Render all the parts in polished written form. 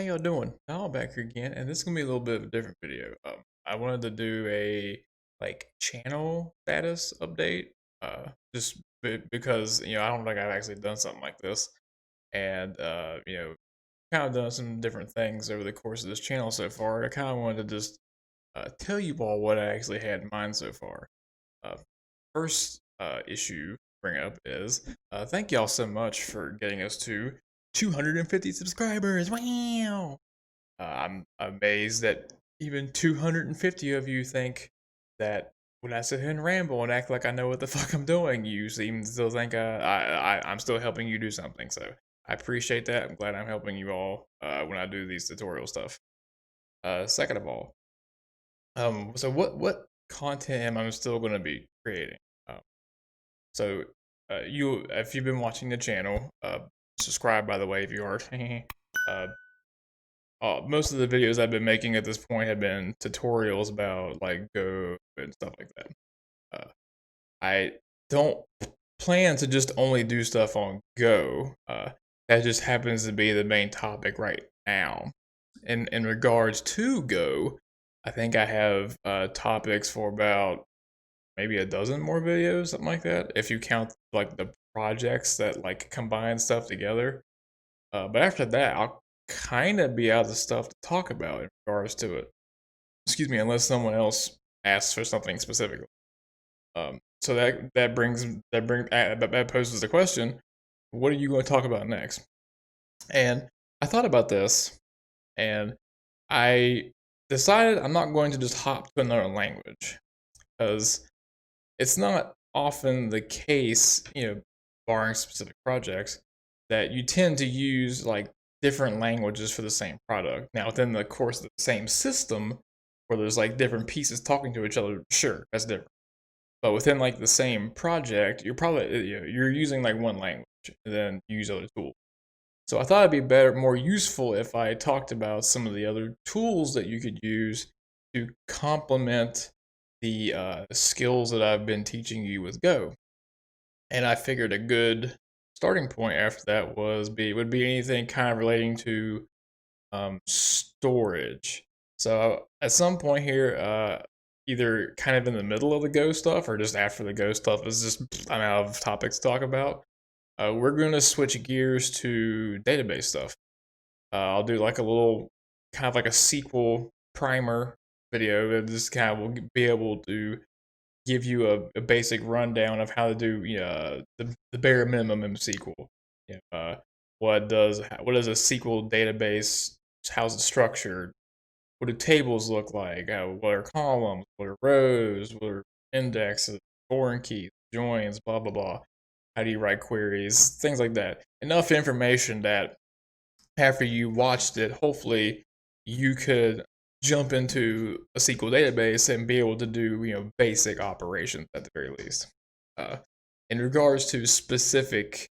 How y'all doing? Y'all back here again, and this is gonna be a little bit of a different video. I wanted to do a channel status update. Just because I don't think I've actually done something like this, and kind of done some different things over the course of this channel so far. I kind of wanted to just tell you all what I actually had in mind so far. Uh, First issue to bring up is thank y'all so much for getting us to 250 subscribers. Wow! I'm amazed that even 250 of you think that when I sit here and ramble and act like I know what the fuck I'm doing, you seem to still think I'm still helping you do something. So I appreciate that. I'm glad I'm helping you all when I do these tutorial stuff. Second of all, so what content am I still going to be creating? Um, so you, if you've been watching the channel, subscribe by the way if you are. uh, Most of the videos I've been making at this point have been tutorials about like Go and stuff like that. I don't plan to just only do stuff on Go. That just happens to be the main topic right now. In regards to Go, I think I have topics for about maybe a dozen more videos, something like that. If you count like the projects that like combine stuff together. But after that, I'll kind of be out of stuff to talk about in regards to it. Excuse me, unless someone else asks for something specifically. So that poses the question: what are you going to talk about next? And I thought about this, and I decided I'm not going to just hop to another language because it's not often the case, barring specific projects, that you tend to use like different languages for the same product. Now, within the course of the same system, where there's like different pieces talking to each other, sure, that's different. But within like the same project, you're probably you're using like one language and then you use other tools. So I thought it'd be better, more useful if I talked about some of the other tools that you could use to complement the skills that I've been teaching you with Go. And I figured a good starting point after that would be anything kind of relating to storage. So at some point here, either kind of in the middle of the Go stuff or just after the Go stuff is just I'm out of topics to talk about. We're going to switch gears to database stuff. I'll do like a little kind of like a SQL primer video that just kind of will be able to give you a basic rundown of how to do the bare minimum in SQL. What is a SQL database? How's it structured? What do tables look like? What are columns? What are rows? What are indexes? Foreign keys, joins, blah blah blah. How do you write queries? Things like that. Enough information that after you watched it, hopefully you could jump into a SQL database and be able to do basic operations at the very least. Uh, in regards to specific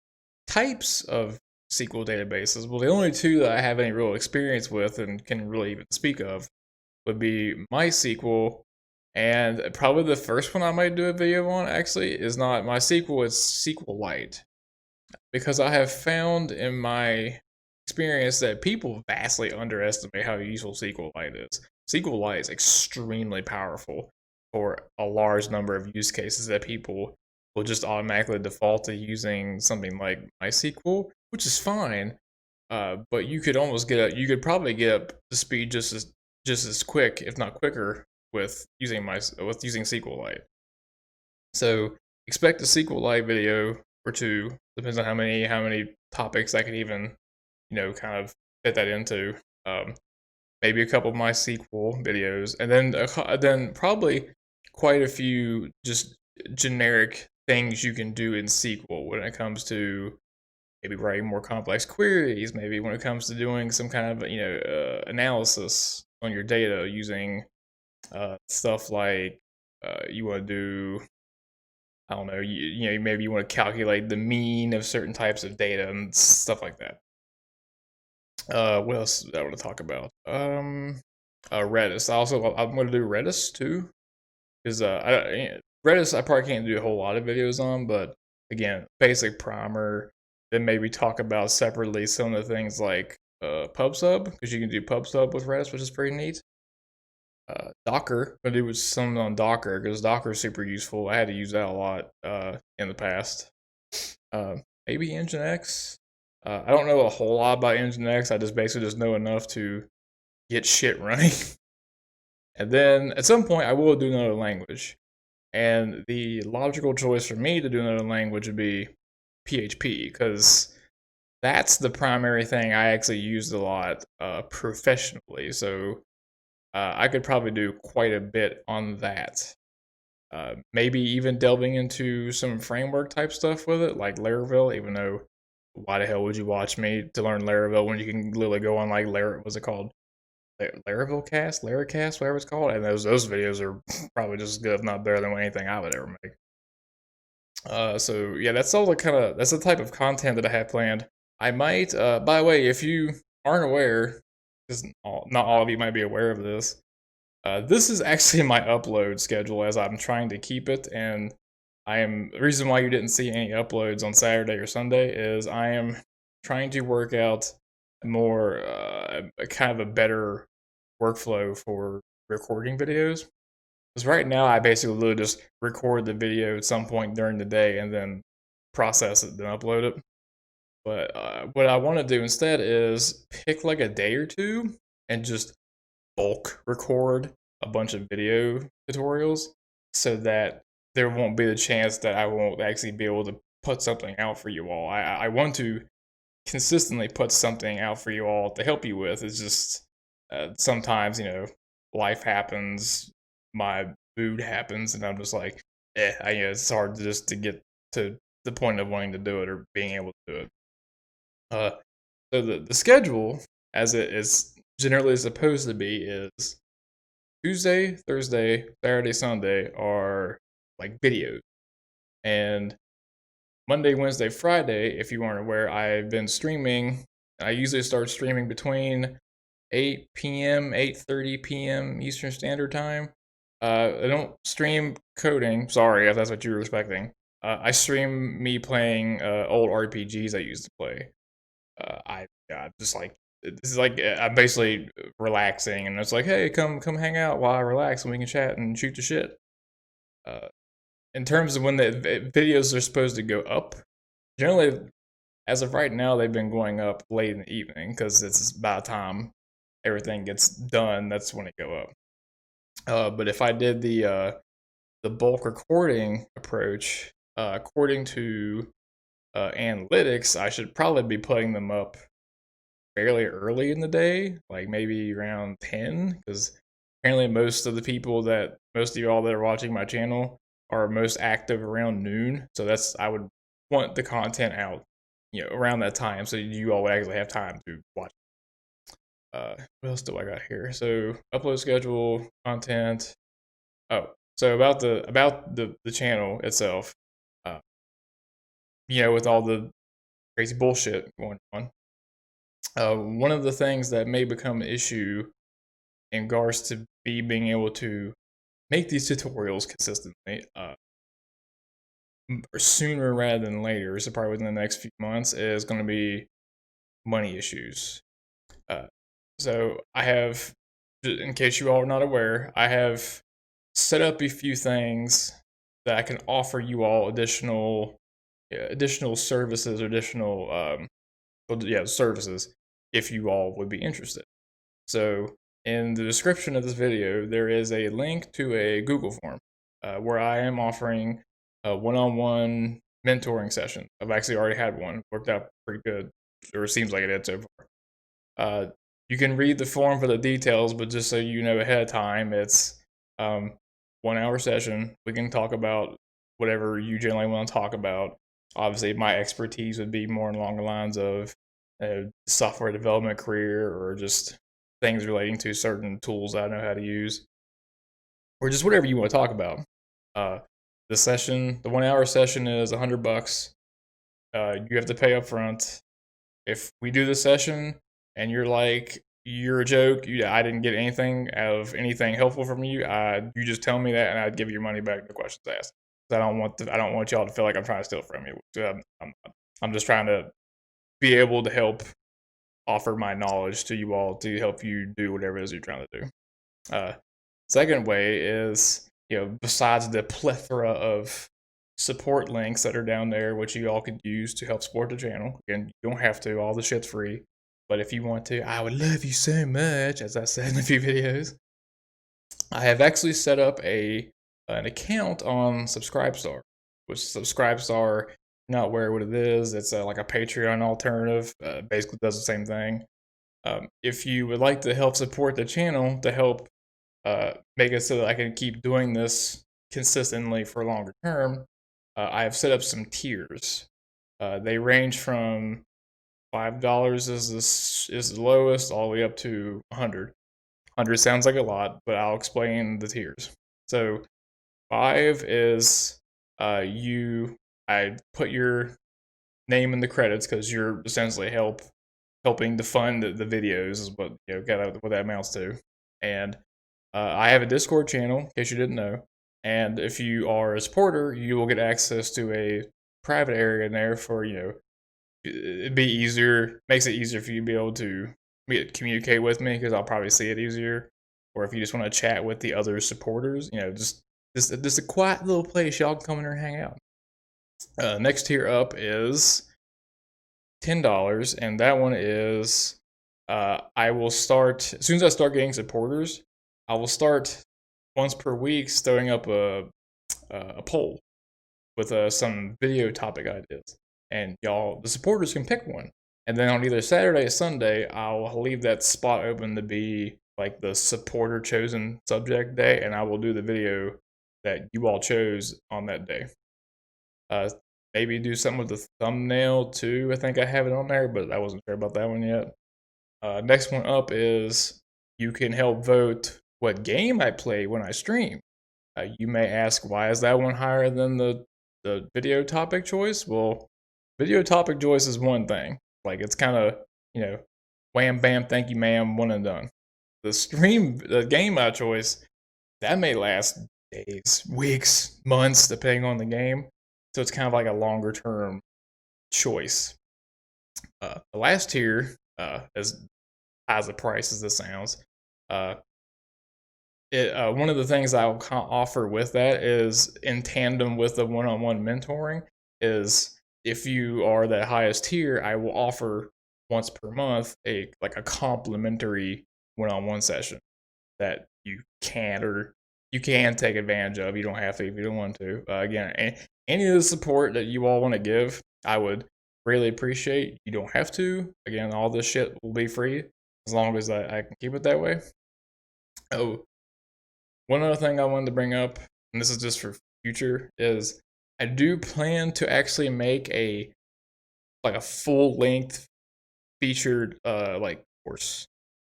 types of SQL databases, well, the only two that I have any real experience with and can really even speak of would be MySQL, and probably the first one I might do a video on actually is not MySQL, it's SQLite, because I have found in my experience that people vastly underestimate how useful SQLite is. SQLite is extremely powerful for a large number of use cases that people will just automatically default to using something like MySQL, which is fine. But you could probably get up to speed just as quick, if not quicker, with using SQLite. So expect a SQLite video or two. Depends on how many topics I can even kind of fit that into. Um, Maybe a couple of MySQL videos, and then probably quite a few just generic things you can do in SQL when it comes to maybe writing more complex queries. Maybe when it comes to doing some kind of analysis on your data using stuff like you want to do, I don't know, maybe you want to calculate the mean of certain types of data and stuff like that. What else do I want to talk about? Redis. I'm going to do Redis too, because Redis I probably can't do a whole lot of videos on, but again, basic primer. Then maybe talk about separately some of the things like PubSub, because you can do PubSub with Redis, which is pretty neat. Docker, but it was something on Docker because Docker is super useful. I had to use that a lot in the past. Uh, Maybe Nginx. I don't know a whole lot about Nginx. I just basically just know enough to get shit running. And then at some point, I will do another language. And the logical choice for me to do another language would be PHP because that's the primary thing I actually used a lot professionally. So I could probably do quite a bit on that. Maybe even delving into some framework type stuff with it, like Laravel, even though why the hell would you watch me to learn Laravel when you can literally go on like what's it called? Laracast, whatever it's called, and those videos are probably just as good, if not better, than anything I would ever make. So yeah, that's the type of content that I have planned. I might, by the way, if you aren't aware, because not all of you might be aware of this is actually my upload schedule as I'm trying to keep it, and the reason why you didn't see any uploads on Saturday or Sunday is I am trying to work out more, a kind of a better workflow for recording videos. Because right now I basically literally just record the video at some point during the day and then process it, then upload it. But what I want to do instead is pick like a day or two and just bulk record a bunch of video tutorials so that there won't be the chance that I won't actually be able to put something out for you all. I want to consistently put something out for you all to help you with. It's just sometimes, life happens, my mood happens, and I'm just like, it's hard just to get to the point of wanting to do it or being able to do it. Uh, so the schedule, as it is generally supposed to be, is Tuesday, Thursday, Saturday, Sunday are like videos, and Monday, Wednesday, Friday, if you aren't aware, I've been streaming. I usually start streaming between 8 p.m., 8:30 p.m. Eastern Standard Time. I don't stream coding. Sorry if that's what you were expecting. I stream me playing old RPGs I used to play. Just like this is like I'm basically relaxing, and it's like, hey, come hang out while I relax, and we can chat and shoot the shit. Uh, in terms of when the videos are supposed to go up, generally, as of right now, they've been going up late in the evening because it's by the time everything gets done, that's when it go up. But if I did the bulk recording approach, according to analytics, I should probably be putting them up fairly early in the day, like maybe around 10, because apparently most of y'all that are watching my channel are most active around noon. So I would want the content out, around that time, so you all would actually have time to watch. What else do I got here? So upload schedule, content. Oh, so about the channel itself, uh, with all the crazy bullshit going on. One of the things that may become an issue in regards to me being able to make these tutorials consistently, sooner rather than later, so probably within the next few months, is going to be money issues. Uh, so I have, in case you all are not aware, I have set up a few things that I can offer you all additional services or additional services if you all would be interested. So in the description of this video, there is a link to a Google form where I am offering a one-on-one mentoring session. I've actually already had one, worked out pretty good, or it seems like it did so far. You can read the form for the details, but just so you know ahead of time, it's 1 hour session. We can talk about whatever you generally want to talk about. Obviously, my expertise would be more along the lines of software development career or just things relating to certain tools I know how to use, or just whatever you want to talk about. Uh, the 1 hour session is $100. You have to pay up front. If we do the session and you're like, you're a joke, I didn't get anything out of anything helpful from you, you just tell me that and I'd give you your money back, no questions asked. I don't want y'all to feel like I'm trying to steal from you. I'm just trying to be able to help offer my knowledge to you all to help you do whatever it is you're trying to do. Second way is, besides the plethora of support links that are down there, which you all could use to help support the channel. Again, you don't have to, all the shit's free. But if you want to, I would love you so much, as I said in a few videos. I have actually set up an account on Subscribestar, which Subscribestar, not aware what it is. It's like a Patreon alternative. Basically does the same thing. If you would like to help support the channel to help make it so that I can keep doing this consistently for a longer term, I have set up some tiers. They range from $5 is the lowest, all the way up to 100. 100 sounds like a lot, but I'll explain the tiers. So 5 is I put your name in the credits because you're essentially helping to fund the videos is what what that amounts to. And I have a Discord channel, in case you didn't know. And if you are a supporter, you will get access to a private area in there for, it'd be easier, makes it easier for you to be able to communicate with me because I'll probably see it easier. Or if you just want to chat with the other supporters, just a quiet little place y'all can come in here and hang out. Next tier up is $10, and that one is I will start, as soon as I start getting supporters, I will start once per week throwing up a poll with some video topic ideas. And y'all, the supporters can pick one. And then on either Saturday or Sunday, I'll leave that spot open to be like the supporter chosen subject day, and I will do the video that you all chose on that day. Maybe do something with the thumbnail too. I think I have it on there, but I wasn't sure about that one yet. Next one up is you can help vote what game I play when I stream. You may ask, why is that one higher than the video topic choice? Well, video topic choice is one thing. Like, it's kind of, wham, bam, thank you, ma'am, one and done. The game I choice, that may last days, weeks, months, depending on the game. So it's kind of like a longer term choice. The last tier, as high as the price as this sounds, one of the things I'll offer with that is, in tandem with the one-on-one mentoring, is if you are the highest tier, I will offer once per month a complimentary one-on-one session that you can take advantage of. You don't have to if you don't want to. Again, any of the support that you all want to give, I would really appreciate. You don't have to. Again, all this shit will be free as long as I can keep it that way. Oh, one other thing I wanted to bring up, and this is just for future, is I do plan to actually make a full length featured course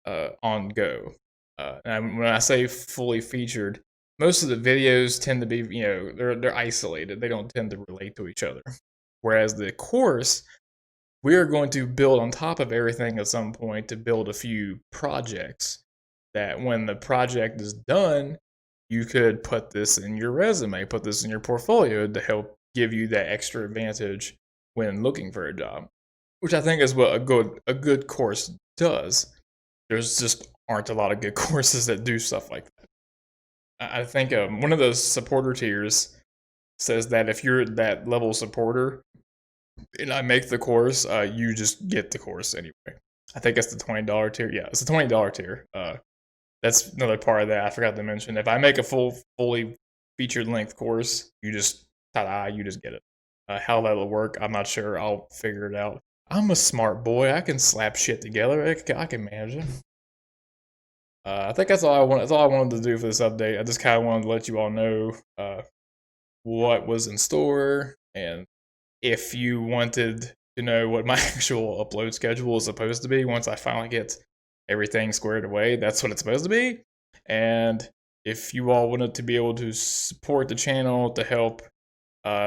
on Go. And when I say fully featured, most of the videos tend to be, they're isolated. They don't tend to relate to each other. Whereas the course, we are going to build on top of everything at some point to build a few projects that when the project is done, you could put this in your resume, put this in your portfolio to help give you that extra advantage when looking for a job, which I think is what a good course does. There's just aren't a lot of good courses that do stuff like that. I think one of those supporter tiers says that if you're that level supporter and I make the course, you just get the course anyway. I think it's the $20 tier. Yeah, it's the $20 tier. That's another part of that I forgot to mention. If I make a fully featured length course, you just you just get it. How that'll work, I'm not sure. I'll figure it out. I'm a smart boy. I can slap shit together. I can manage it. I think that's all I want. That's all I wanted to do for this update. I just kind of wanted to let you all know what was in store, and if you wanted to know what my actual upload schedule is supposed to be once I finally get everything squared away, that's what it's supposed to be. And if you all wanted to be able to support the channel to help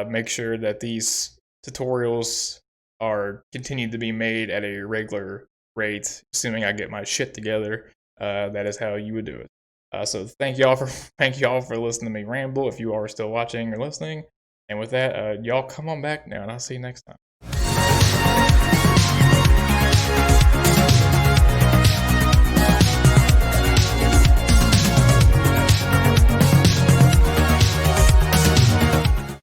make sure that these tutorials are continued to be made at a regular rate, assuming I get my shit together, that is how you would do it. So thank y'all for listening to me ramble, if you are still watching or listening. And with that, y'all come on back now, and I'll see you next time.